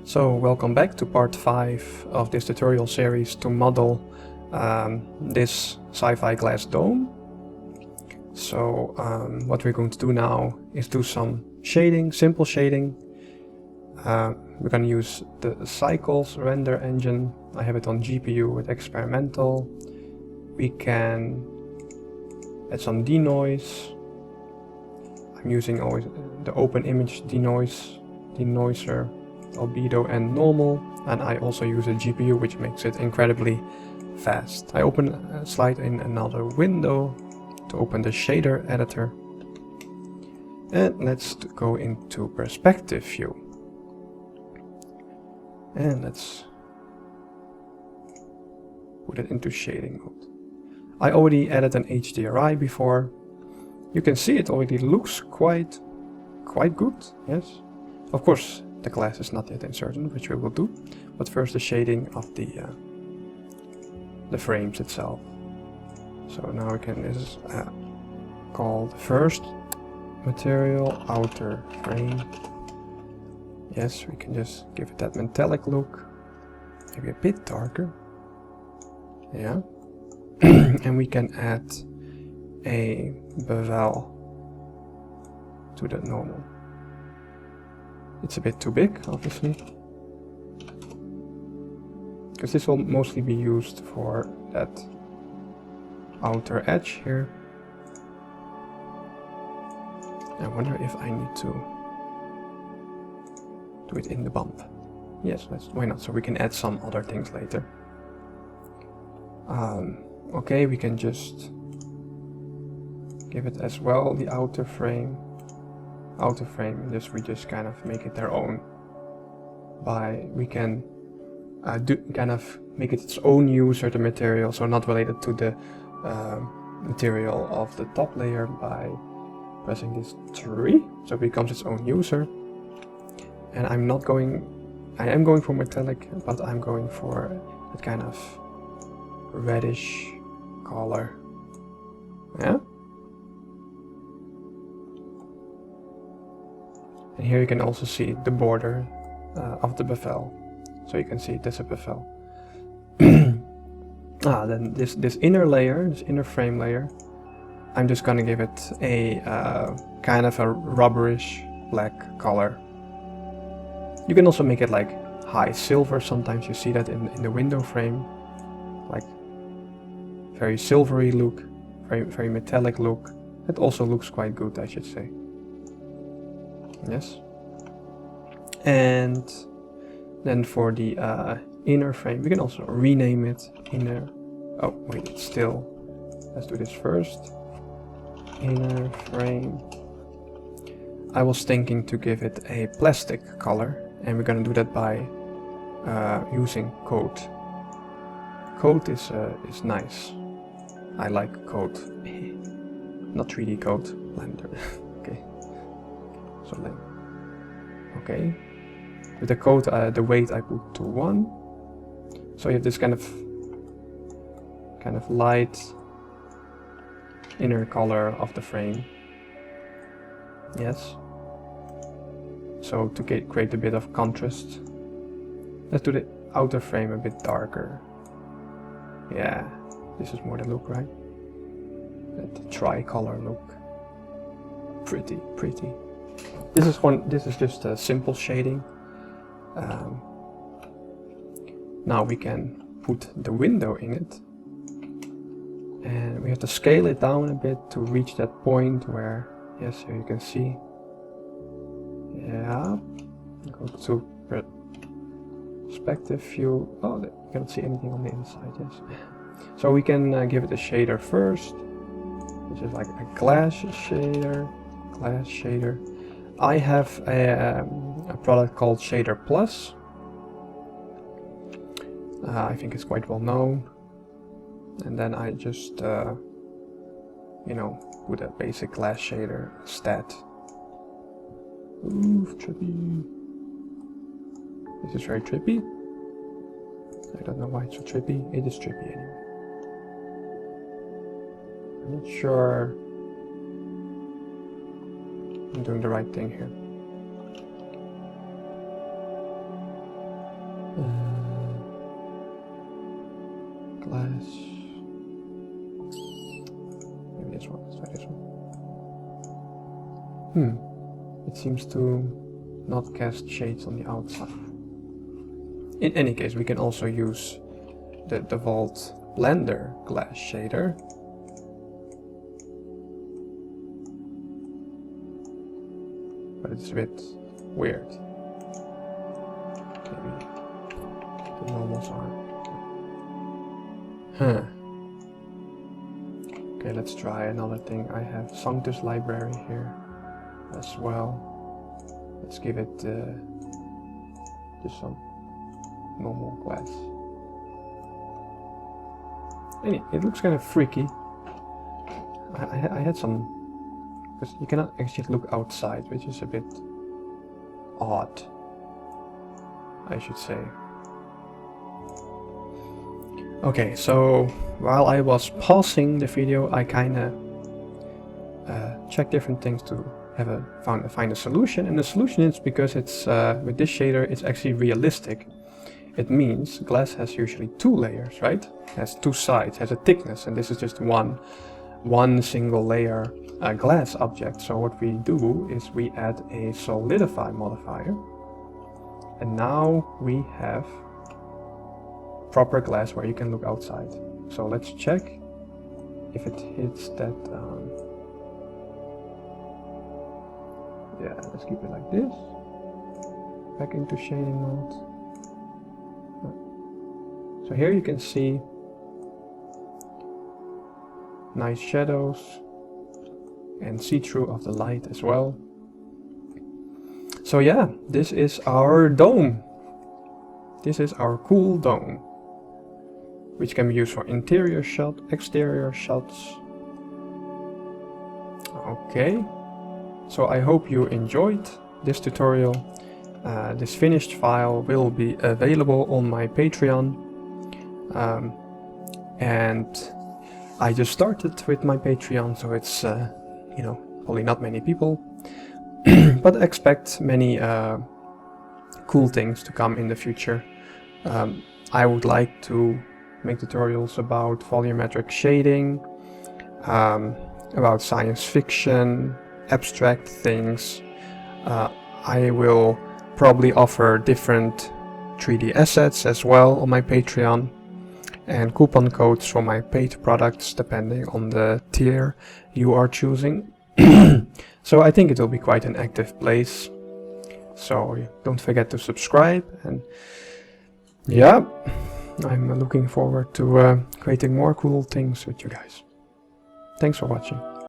So welcome back to part 5 of this tutorial series to model this sci-fi glass dome. So what we're going to do now is do some shading, simple shading. We're going to use the Cycles render engine. I have it on GPU with experimental. We can add some denoise. I'm using always the open image denoiser, albedo and normal, and I also use a GPU, which makes it incredibly fast. I open a slide in another window to open the shader editor, and let's go into perspective view, and let's put it into shading mode. I already added an HDRI before. You can see it already looks quite good. Yes, of course the glass is not yet inserted, which we will do, but first the shading of the frames itself. So now we can, this is called first material outer frame. Yes, we can just give it that metallic look, maybe a bit darker. Yeah. And we can add a bevel to the normal. It's a bit too big, obviously, because this will mostly be used for that outer edge here. I wonder if I need to do it in the bump. Yes, why not? So we can add some other things later. Okay, we can just give it as well the outer frame, and we just kind of make it their own. We can kind of make it its own user, the material, so not related to the material of the top layer, by pressing this 3, so it becomes its own user. And I am going for metallic, but I'm going for that kind of reddish color. Yeah. And here you can also see the border of the bevel. So you can see there's a bevel. Then this inner layer, this inner frame layer, I'm just gonna give it a kind of a rubberish black color. You can also make it like high silver. Sometimes you see that in the window frame, like very silvery look, very metallic look. It also looks quite good, I should say. Yes. And then for the inner frame, we can also rename it inner. Oh wait, it's still. Let's do this first. Inner frame. I was thinking to give it a plastic color, and we're gonna do that by using code. Code is nice. I like code. Not 3D code, Blender. Okay. So okay. With the code, the weight I put to 1. So you have this kind of light inner color of the frame. Yes. So to create a bit of contrast, let's do the outer frame a bit darker. Yeah, this is more the look, right? That tricolor look. Pretty. This is just a simple shading. Now we can put the window in it, and we have to scale it down a bit to reach that point where, yes, here you can see. Yeah, go to perspective view. Oh, you cannot see anything on the inside. Yes. So we can give it a shader first, which is like a glass shader. I have a product called Shader Plus. I think it's quite well known. And then I just, put a basic glass shader stat. Ooh, trippy. This is very trippy. I don't know why it's so trippy. It is trippy anyway. I'm not sure I'm doing the right thing here. one. Let's try this one. It seems to not cast shades on the outside. In any case, we can also use the default Blender glass shader. But it's a bit weird. Maybe the normals are. Okay, let's try another thing. I have Sanctus library here as well. Let's give it just some normal glass. It looks kind of freaky. I had some, because you cannot actually look outside, which is a bit odd, I should say. Okay, so while I was pausing the video, I kinda checked different things to find a solution, and the solution is because it's with this shader it's actually realistic. It means glass has usually two layers, right? It has two sides, has a thickness, and this is just one single layer glass object. So what we do is we add a solidify modifier, and now we have proper glass where you can look outside. So let's check if it hits that. Yeah, let's keep it like this. Back into shading mode. So here you can see nice shadows and see-through of the light as well. So yeah, this is our dome. This is our cool dome, which can be used for interior shot, exterior shots. Okay, so I hope you enjoyed this tutorial. This finished file will be available on my Patreon. And I just started with my Patreon, so it's you know, probably not many people, but expect many cool things to come in the future. I would like to make tutorials about volumetric shading, about science fiction, abstract things. I will probably offer different 3D assets as well on my Patreon, and coupon codes for my paid products depending on the tier you are choosing. So I think it will be quite an active place. So don't forget to subscribe, and yeah, I'm looking forward to creating more cool things with you guys. Thanks for watching.